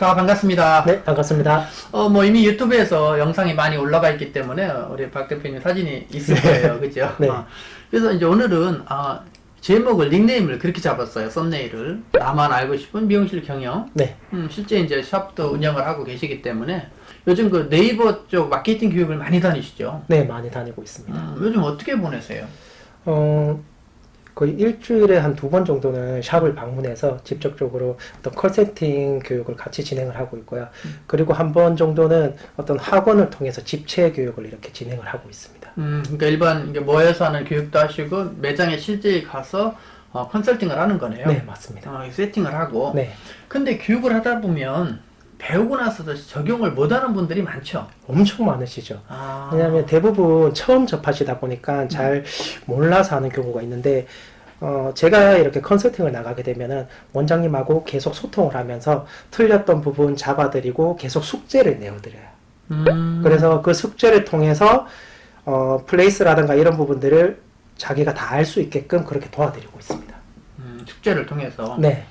반갑습니다. 네, 반갑습니다. 이미 유튜브에서 영상이 많이 올라가 있기 때문에 우리 박 대표님 사진이 있을 거예요. 그죠? 네. 그래서 이제 오늘은 제목을, 닉네임을 그렇게 잡았어요. 썸네일을. 나만 알고 싶은 미용실 경영. 네. 실제 이제 샵도 운영을 하고 계시기 때문에 요즘 그 네이버 쪽 마케팅 교육을 많이 다니시죠? 네, 많이 다니고 있습니다. 요즘 어떻게 보내세요? 거의 일주일에 한 2번 정도는 샵을 방문해서 직접적으로 어떤 컬세팅 교육을 같이 진행을 하고 있고요. 그리고 한 번 정도는 어떤 학원을 통해서 집체 교육을 이렇게 진행을 하고 있습니다. 그러니까 일반 이게 모여서 하는 교육도 하시고 매장에 실제 가서 컨설팅을 하는 거네요. 네, 맞습니다. 세팅을 하고. 네. 근데 교육을 하다 보면 배우고 나서도 적용을 못하는 분들이 많죠. 엄청 많으시죠. 왜냐하면 대부분 처음 접하시다 보니까 잘 몰라서 하는 경우가 있는데, 제가 이렇게 컨설팅을 나가게 되면은 원장님하고 계속 소통을 하면서 틀렸던 부분 잡아드리고 계속 숙제를 내어드려요. 그래서 그 숙제를 통해서 플레이스라든가 이런 부분들을 자기가 다 알 수 있게끔 그렇게 도와드리고 있습니다. 숙제를 통해서. 네.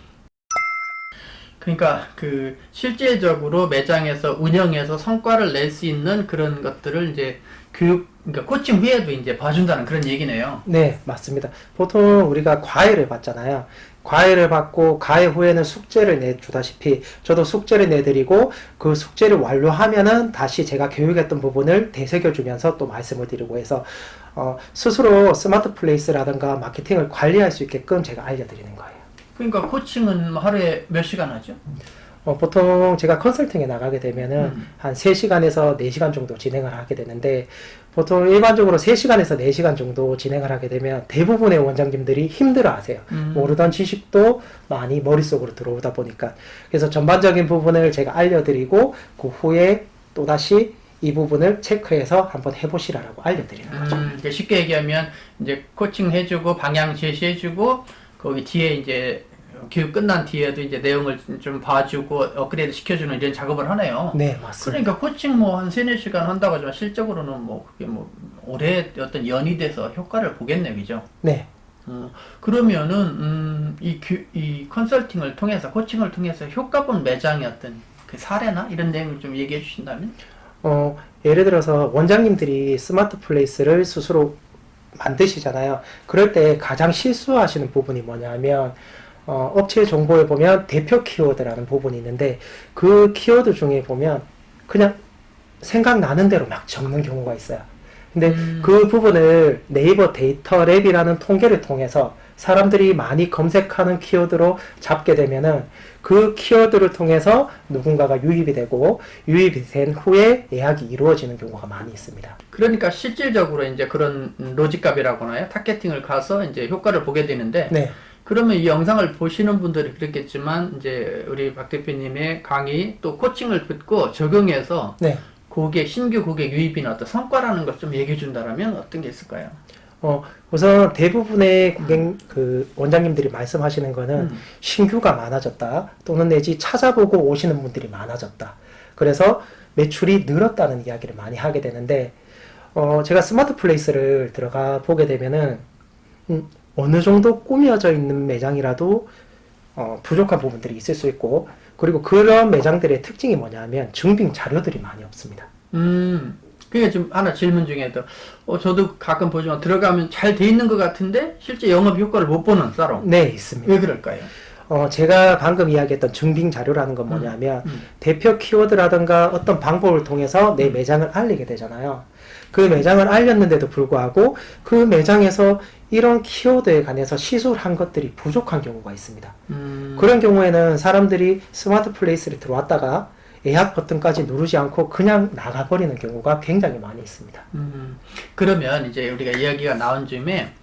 그러니까 그 실질적으로 매장에서 운영해서 성과를 낼 수 있는 그런 것들을 이제 그러니까 코칭 후에도 이제 봐준다는 그런 얘기네요. 네, 맞습니다. 보통 우리가 과외를 받잖아요. 과외를 받고 과외 후에는 숙제를 내주다시피 저도 숙제를 내드리고 그 숙제를 완료하면은 다시 제가 교육했던 부분을 되새겨주면서 또 말씀을 드리고 해서 스스로 스마트 플레이스라든가 마케팅을 관리할 수 있게끔 제가 알려드리는 거예요. 그러니까 코칭은 하루에 몇 시간 하죠? 보통 제가 컨설팅에 나가게 되면은 한 3시간에서 4시간 정도 진행을 하게 되는데, 보통 일반적으로 3시간에서 4시간 정도 진행을 하게 되면 대부분의 원장님들이 힘들어 하세요. 모르던 지식도 많이 머릿속으로 들어오다 보니까. 그래서 전반적인 부분을 제가 알려드리고 그 후에 또다시 이 부분을 체크해서 한번 해보시라고 알려드리는 거죠. 그러니까 쉽게 얘기하면 이제 코칭 해주고 방향 제시해주고 거기 뒤에 이제 교육 끝난 뒤에도 이제 내용을 좀 봐주고 업그레이드 시켜주는 이런 작업을 하네요. 네, 맞습니다. 그러니까 코칭 한 3-4시간 한다고 하지만 실적으로는 그게 오래 어떤 연이 돼서 효과를 보겠네, 그죠? 네. 그러면은, 이 컨설팅을 통해서, 코칭을 통해서 효과 본 매장의 어떤 그 사례나 이런 내용을 좀 얘기해 주신다면? 예를 들어서 원장님들이 스마트 플레이스를 스스로 만드시잖아요. 그럴 때 가장 실수하시는 부분이 뭐냐면, 업체 정보에 보면 대표 키워드라는 부분이 있는데, 그 키워드 중에 보면 그냥 생각나는 대로 막 적는 경우가 있어요. 근데 그 부분을 네이버 데이터 랩이라는 통계를 통해서 사람들이 많이 검색하는 키워드로 잡게 되면은 그 키워드를 통해서 누군가가 유입이 되고, 유입이 된 후에 예약이 이루어지는 경우가 많이 있습니다. 그러니까 실질적으로 이제 그런 로직값이라고 하나요? 타겟팅을 가서 이제 효과를 보게 되는데, 네. 그러면 이 영상을 보시는 분들이 그랬겠지만, 이제 우리 박 대표님의 강의 또 코칭을 듣고 적용해서 네. 신규 고객 유입이나 어떤 성과라는 걸 좀 얘기해 준다면 어떤 게 있을까요? 우선 대부분의 원장님들이 말씀하시는 거는 신규가 많아졌다, 또는 내지 찾아보고 오시는 분들이 많아졌다. 그래서 매출이 늘었다는 이야기를 많이 하게 되는데, 제가 스마트 플레이스를 들어가 보게 되면은, 어느 정도 꾸며져 있는 매장이라도, 부족한 부분들이 있을 수 있고, 그리고 그런 매장들의 특징이 뭐냐면 증빙 자료들이 많이 없습니다. 그게 좀 하나 질문 중에도 저도 가끔 보지만 들어가면 잘 돼 있는 것 같은데 실제 영업 효과를 못 보는 사람. 네, 있습니다. 왜 그럴까요? 제가 방금 이야기했던 증빙 자료라는 건 뭐냐면 대표 키워드라든가 어떤 방법을 통해서 내 매장을 알리게 되잖아요. 그 매장을 알렸는데도 불구하고 그 매장에서 이런 키워드에 관해서 시술한 것들이 부족한 경우가 있습니다. 그런 경우에는 사람들이 스마트 플레이스를 들어왔다가 예약 버튼까지 누르지 않고 그냥 나가버리는 경우가 굉장히 많이 있습니다. 그러면 이제 우리가 이야기가 나온 쯤에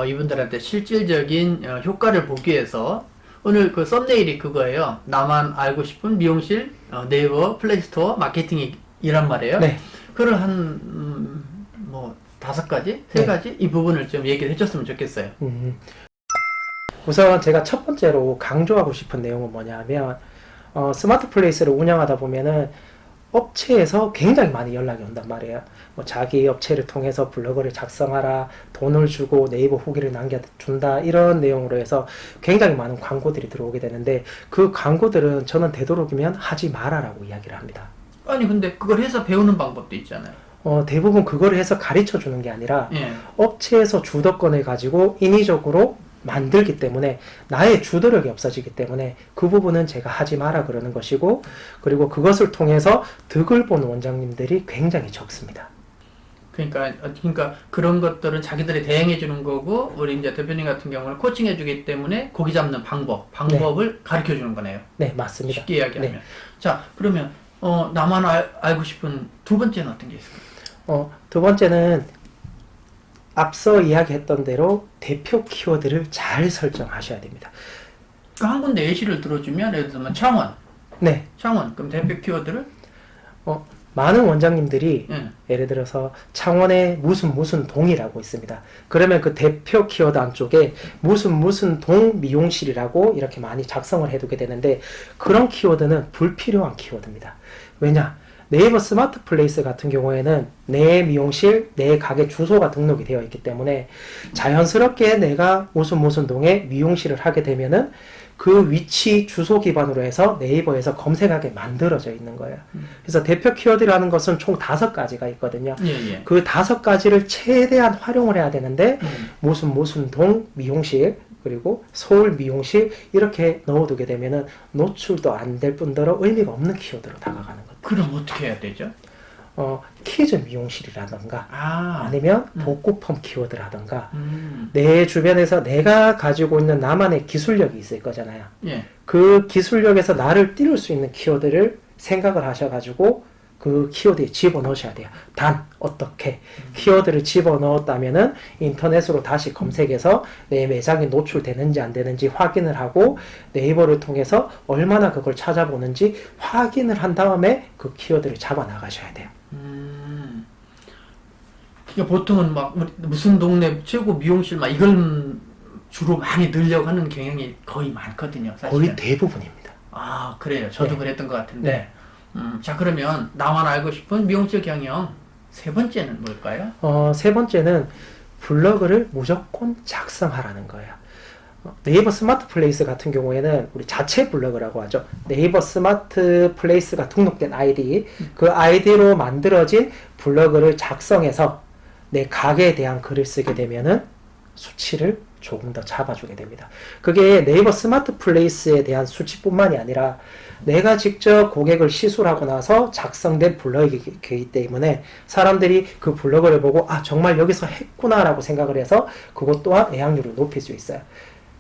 이분들한테 실질적인 효과를 보기 위해서 오늘 그 썸네일이 그거예요. 나만 알고 싶은 미용실 네이버 플레이스토어 마케팅이란 말이에요. 네. 그걸 한 5가지? 3가지? 이 부분을 좀 얘기를 해줬으면 좋겠어요. 우선 제가 첫 번째로 강조하고 싶은 내용은 뭐냐면 스마트 플레이스를 운영하다 보면은 업체에서 굉장히 많이 연락이 온단 말이에요. 뭐 자기 업체를 통해서 블로그를 작성하라, 돈을 주고 네이버 후기를 남겨준다, 이런 내용으로 해서 굉장히 많은 광고들이 들어오게 되는데, 그 광고들은 저는 되도록이면 하지 마라라고 이야기를 합니다. 아니 근데 그걸 해서 배우는 방법도 있잖아요. 대부분 그걸 해서 가르쳐 주는 게 아니라 예. 업체에서 주도권을 가지고 인위적으로 만들기 때문에 나의 주도력이 없어지기 때문에 그 부분은 제가 하지 마라 그러는 것이고, 그리고 그것을 통해서 득을 보는 원장님들이 굉장히 적습니다. 그러니까 그런 것들은 자기들이 대행해 주는 거고, 우리 이제 대표님 같은 경우는 코칭해 주기 때문에 고기 잡는 방법을 가르쳐 주는 거네요. 네, 맞습니다. 쉽게 이야기하면. 네. 자, 그러면 나만 알고 싶은 두 번째는 어떤 게 있을까요? 두 번째는 앞서 이야기했던 대로 대표 키워드를 잘 설정하셔야 됩니다. 한 군데 예시를 들어주면, 예를 들면 창원. 네. 그럼 대표 키워드를? 많은 원장님들이 예. 예를 들어서 창원에 무슨 동이라고 있습니다. 그러면 그 대표 키워드 안쪽에 무슨 동 미용실이라고 이렇게 많이 작성을 해두게 되는데, 그런 키워드는 불필요한 키워드입니다. 왜냐? 네이버 스마트 플레이스 같은 경우에는 내 미용실, 내 가게 주소가 등록이 되어 있기 때문에 자연스럽게 내가 무슨 동에 미용실을 하게 되면은 그 위치 주소 기반으로 해서 네이버에서 검색하게 만들어져 있는 거예요. 그래서 대표 키워드라는 것은 총 5가지가 있거든요. 예. 그 5가지를 최대한 활용을 해야 되는데, 무슨 동 미용실, 그리고 서울 미용실 이렇게 넣어두게 되면은 노출도 안 될 뿐더러 의미가 없는 키워드로 다가가는 거죠. 그럼 어떻게 해야 되죠? 키즈 미용실이라던가 아니면 복고펌 키워드라던가, 내 주변에서 내가 가지고 있는 나만의 기술력이 있을 거잖아요. 예. 그 기술력에서 나를 띄울 수 있는 키워드를 생각을 하셔가지고 그 키워드에 집어넣으셔야 돼요. 단 어떻게 키워드를 집어넣었다면은 인터넷으로 다시 검색해서 내 매장이 노출되는지 안 되는지 확인을 하고, 네이버를 통해서 얼마나 그걸 찾아보는지 확인을 한 다음에 그 키워드를 잡아 나가셔야 돼요. 그러니까 보통은 막 무슨 동네 최고 미용실 막 이걸 주로 많이 넣으려고 하는 경향이 거의 많거든요. 사실은. 거의 대부분입니다. 아, 그래요. 저도 네. 그랬던 것 같은데. 네. 자, 그러면 나만 알고 싶은 미용실 경영 세 번째는 뭘까요? 세 번째는 블로그를 무조건 작성하라는 거예요. 네이버 스마트 플레이스 같은 경우에는 우리 자체 블로그라고 하죠. 네이버 스마트 플레이스가 등록된 아이디, 그 아이디로 만들어진 블로그를 작성해서 내 가게에 대한 글을 쓰게 되면은 수치를 조금 더 잡아주게 됩니다. 그게 네이버 스마트 플레이스에 대한 수치뿐만이 아니라 내가 직접 고객을 시술하고 나서 작성된 블로그이기 때문에 사람들이 그 블로그를 보고 정말 여기서 했구나라고 생각을 해서 그것 또한 내향률을 높일 수 있어요.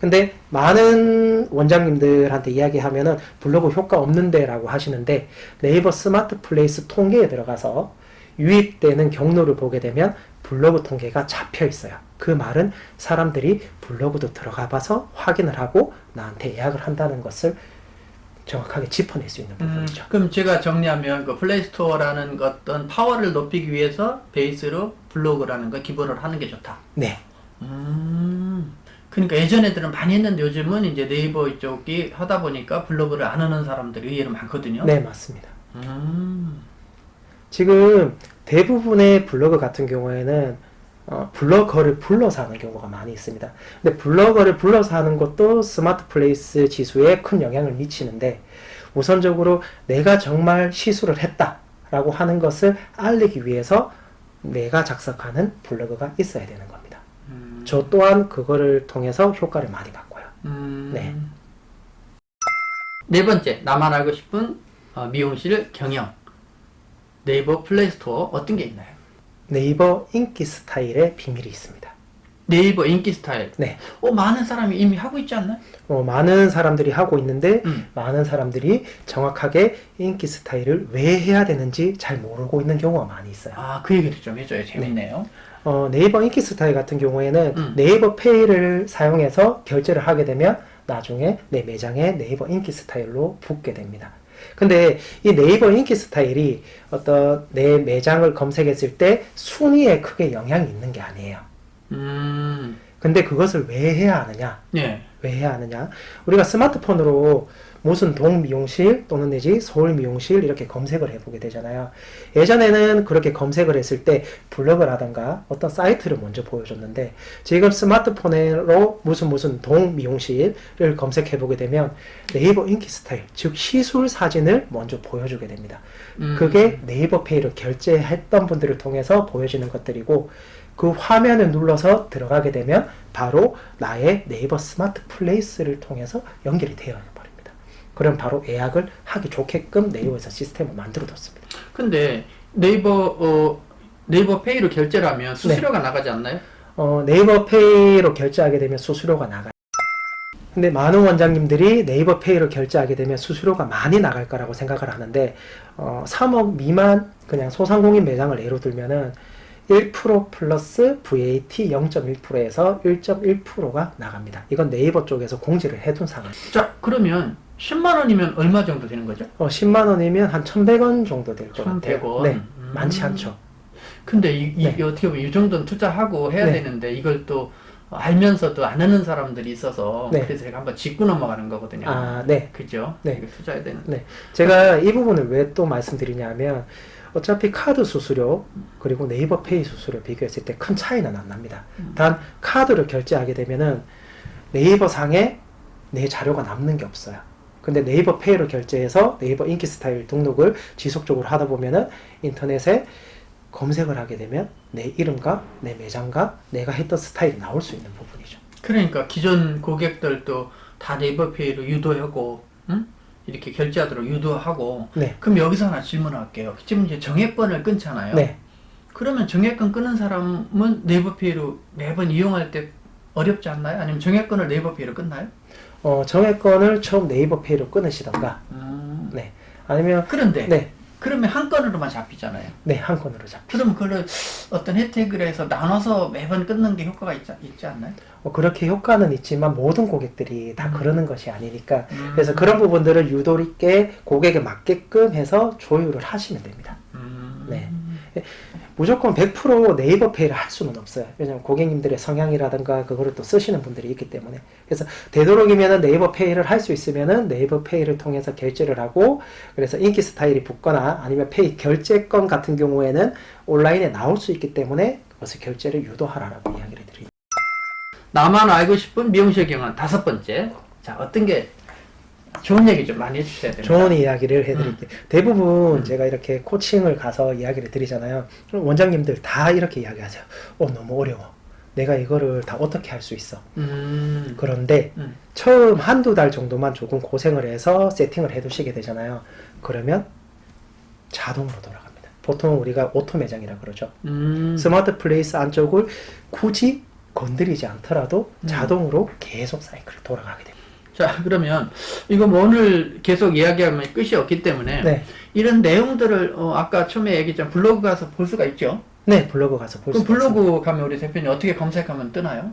근데 많은 원장님들한테 이야기하면은 블로그 효과 없는데 라고 하시는데, 네이버 스마트 플레이스 통계에 들어가서 유입되는 경로를 보게 되면 블로그 통계가 잡혀 있어요. 그 말은 사람들이 블로그도 들어가 봐서 확인을 하고 나한테 예약을 한다는 것을 정확하게 짚어낼 수 있는 부분이죠. 그럼 제가 정리하면 그 플레이스토어라는 어떤 파워를 높이기 위해서 베이스로 블로그라는 거 기본으로 하는 게 좋다. 네. 그러니까 예전 애들은 많이 했는데 요즘은 이제 네이버 이쪽이 하다 보니까 블로그를 안 하는 사람들이 의외로 많거든요. 네, 맞습니다. 지금 대부분의 블로그 같은 경우에는 블로거를 불러서 하는 경우가 많이 있습니다. 근데 블로거를 불러서 하는 것도 스마트 플레이스 지수에 큰 영향을 미치는데, 우선적으로 내가 정말 시술을 했다라고 하는 것을 알리기 위해서 내가 작성하는 블로그가 있어야 되는 겁니다. 저 또한 그거를 통해서 효과를 많이 봤고요. 네. 네 번째, 나만 알고 싶은 미용실 경영. 네이버 플레이스토어 어떤 게 있나요? 네이버 인기 스타일의 비밀이 있습니다. 네이버 인기 스타일. 네. 많은 사람이 이미 하고 있지 않나요? 많은 사람들이 하고 있는데, 많은 사람들이 정확하게 인기 스타일을 왜 해야 되는지 잘 모르고 있는 경우가 많이 있어요. 그 얘기를 좀 해줘요. 재밌네요. 네이버 인기 스타일 같은 경우에는 네이버 페이를 사용해서 결제를 하게 되면 나중에 내 매장에 네이버 인기 스타일로 붙게 됩니다. 근데 이 네이버 인기 스타일이 어떤 내 매장을 검색했을 때 순위에 크게 영향이 있는 게 아니에요. 근데 그것을 왜 해야 하느냐? 예. 왜 해야 하느냐? 우리가 스마트폰으로 무슨 동 미용실 또는 내지 서울 미용실 이렇게 검색을 해보게 되잖아요. 예전에는 그렇게 검색을 했을 때 블로그라던가 어떤 사이트를 먼저 보여줬는데 지금 스마트폰으로 무슨 동 미용실을 검색해보게 되면 네이버 인기 스타일, 즉 시술 사진을 먼저 보여주게 됩니다. 그게 네이버 페이로 결제했던 분들을 통해서 보여지는 것들이고 그 화면을 눌러서 들어가게 되면 바로 나의 네이버 스마트 플레이스를 통해서 연결이 되어 버립니다. 그럼 바로 예약을 하기 좋게끔 네이버에서 시스템을 만들어 뒀습니다. 근데 네이버 페이로 결제를 하면 수수료가 나가지 않나요? 네이버 페이로 결제하게 되면 수수료가 나가요. 근데 많은 원장님들이 네이버 페이로 결제하게 되면 수수료가 많이 나갈 거라고 생각을 하는데 3억 미만 그냥 소상공인 매장을 예로 들면은 1% 플러스 VAT 0.1%에서 1.1%가 나갑니다. 이건 네이버 쪽에서 공지를 해둔 상황입니다. 자, 그러면 10만 원이면 얼마 정도 되는 거죠? 10만 원이면 한 1,100원 정도 될 것 같아요. 1,100원. 네, 많지 않죠. 근데 이게 어떻게 보면 이 정도는 투자하고 해야 네. 되는데 이걸 또 알면서도 안 하는 사람들이 있어서 네. 그래서 제가 한번 짚고 넘어가는 거거든요. 아, 네. 그죠? 네. 이거 투자해야 되는. 네. 제가 이 부분을 왜 또 말씀드리냐면 어차피 카드 수수료 그리고 네이버 페이 수수료 비교했을 때 큰 차이는 안 납니다. 단 카드로 결제하게 되면은 네이버 상에 내 자료가 남는 게 없어요. 근데 네이버 페이로 결제해서 네이버 인기 스타일 등록을 지속적으로 하다 보면은 인터넷에 검색을 하게 되면 내 이름과 내 매장과 내가 했던 스타일이 나올 수 있는 부분이죠. 그러니까 기존 고객들도 다 네이버 페이로 유도하고, 응? 이렇게 결제하도록 유도하고. 네. 그럼 여기서 하나 질문할게요. 지금 이제 정액권을 끊잖아요. 네. 그러면 정액권 끊은 사람은 네이버 페이로 매번 이용할 때 어렵지 않나요? 아니면 정액권을 네이버 페이로 끊나요? 정액권을 처음 네이버 페이로 끊으시던가, 네. 아니면, 그런데 네. 그러면 한 건으로만 잡히잖아요. 네, 한 건으로 잡히죠. 그럼 그걸 어떤 혜택을 해서 나눠서 매번 끊는 게 효과가 있지 않나요? 그렇게 효과는 있지만 모든 고객들이 다 그러는 것이 아니니까 그래서 그런 부분들을 유도 있게 고객에 맞게끔 해서 조율을 하시면 됩니다. 네. 무조건 100% 네이버 페이를 할 수는 없어요. 왜냐하면 고객님들의 성향이라든가 그거를 또 쓰시는 분들이 있기 때문에 그래서 되도록이면은 네이버 페이를 할 수 있으면은 네이버 페이를 통해서 결제를 하고 그래서 인기 스타일이 붙거나 아니면 페이 결제권 같은 경우에는 온라인에 나올 수 있기 때문에 그것을 결제를 유도하라라고 이야기를 드립니다. 나만 알고 싶은 미용실 경험 5번째. 자, 어떤 게 좋은 얘기 좀 많이 해주셔야 됩니다. 좋은 이야기를 해드릴게요. 대부분 제가 이렇게 코칭을 가서 이야기를 드리잖아요. 그럼 원장님들 다 이렇게 이야기하세요. 너무 어려워. 내가 이거를 다 어떻게 할 수 있어. 그런데 처음 한두 달 정도만 조금 고생을 해서 세팅을 해두시게 되잖아요. 그러면 자동으로 돌아갑니다. 보통 우리가 오토 매장이라 그러죠. 스마트 플레이스 안쪽을 굳이 건드리지 않더라도 자동으로 계속 사이클이 돌아가게 됩니다. 자, 그러면 이거 뭐 오늘 계속 이야기하면 끝이 없기 때문에 네. 이런 내용들을 아까 처음에 얘기했지만 블로그 가서 볼 수가 있죠? 네, 블로그 가서 볼 수 그럼 있습니다. 블로그 가면 우리 대표님 어떻게 검색하면 뜨나요?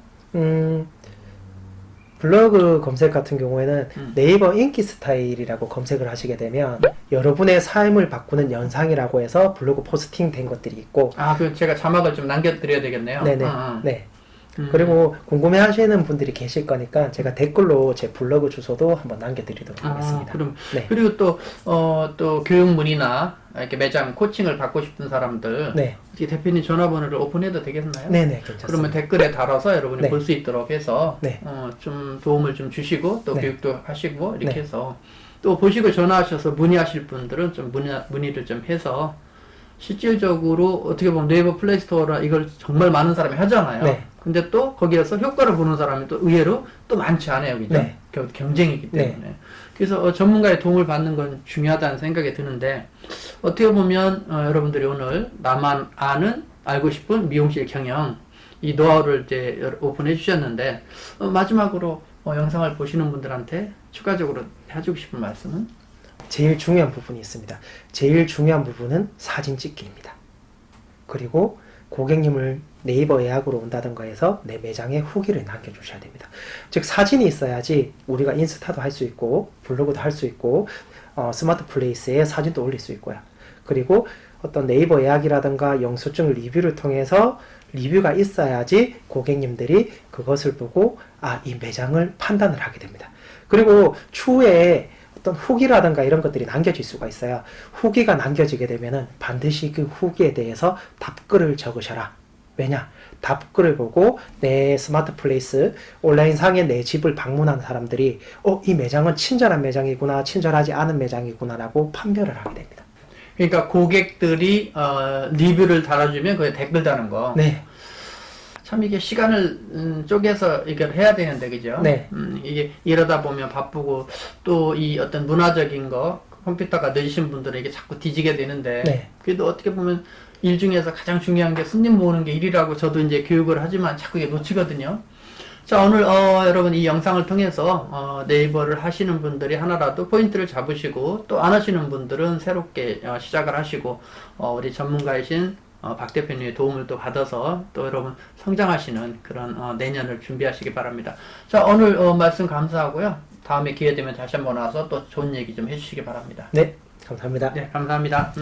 블로그 검색 같은 경우에는 네이버 인기 스타일이라고 검색을 하시게 되면 여러분의 삶을 바꾸는 영상이라고 해서 블로그 포스팅 된 것들이 있고 아, 그 제가 자막을 좀 남겨드려야 되겠네요. 네네. 네. 그리고 궁금해 하시는 분들이 계실 거니까 제가 댓글로 제 블로그 주소도 한번 남겨드리도록 하겠습니다. 그럼, 네. 그리고 또 교육 문의나 이렇게 매장 코칭을 받고 싶은 사람들 네. 어떻게 대표님 전화번호를 오픈해도 되겠나요? 네네, 괜찮습니다. 그러면 댓글에 달아서 여러분이 네. 볼 수 있도록 해서 네. 좀 도움을 좀 주시고 또 네. 교육도 하시고 이렇게 네. 해서 또 보시고 전화하셔서 문의하실 분들은 좀 문의를 좀 해서 실질적으로 어떻게 보면 네이버 플레이스토어라 이걸 정말 많은 사람이 하잖아요. 네. 근데 또 거기에서 효과를 보는 사람이 또 의외로 또 많지 않아요. 그죠? 네. 경쟁이기 때문에. 네. 그래서 전문가의 도움을 받는 건 중요하다는 생각이 드는데 어떻게 보면 여러분들이 오늘 나만 아는 알고 싶은 미용실 경영 이 노하우를 이제 오픈해 주셨는데 마지막으로 영상을 보시는 분들한테 추가적으로 해주고 싶은 말씀은? 제일 중요한 부분이 있습니다. 제일 중요한 부분은 사진 찍기입니다. 그리고 고객님을 네이버 예약으로 온다던가 해서 내 매장에 후기를 남겨주셔야 됩니다. 즉 사진이 있어야지 우리가 인스타도 할 수 있고 블로그도 할 수 있고 스마트 플레이스에 사진도 올릴 수 있고요. 그리고 어떤 네이버 예약이라던가 영수증 리뷰를 통해서 리뷰가 있어야지 고객님들이 그것을 보고 이 매장을 판단을 하게 됩니다. 그리고 추후에 어떤 후기라든가 이런 것들이 남겨질 수가 있어요. 후기가 남겨지게 되면은 반드시 그 후기에 대해서 답글을 적으셔라. 왜냐? 답글을 보고 내 스마트 플레이스 온라인 상에 내 집을 방문한 사람들이 이 매장은 친절한 매장이구나, 친절하지 않은 매장이구나라고 판별을 하게 됩니다. 그러니까 고객들이 리뷰를 달아주면 그에 댓글 다는 거. 네. 참 이게 시간을 쪼개서 이걸 해야 되는데 그죠? 네. 이게 이러다 보면 바쁘고 또 이 어떤 문화적인 거 컴퓨터가 늦으신 분들은 이게 자꾸 뒤지게 되는데 네. 그래도 어떻게 보면 일 중에서 가장 중요한 게 손님 모으는 게 일이라고 저도 이제 교육을 하지만 자꾸 이게 놓치거든요. 자, 오늘 여러분 이 영상을 통해서 네이버를 하시는 분들이 하나라도 포인트를 잡으시고 또 안 하시는 분들은 새롭게 시작을 하시고 우리 전문가이신 박 대표님의 도움을 또 받아서 또 여러분 성장하시는 그런 내년을 준비하시기 바랍니다. 자, 오늘 말씀 감사하고요. 다음에 기회 되면 다시 한번 와서 또 좋은 얘기 좀 해주시기 바랍니다. 네. 감사합니다. 네, 감사합니다.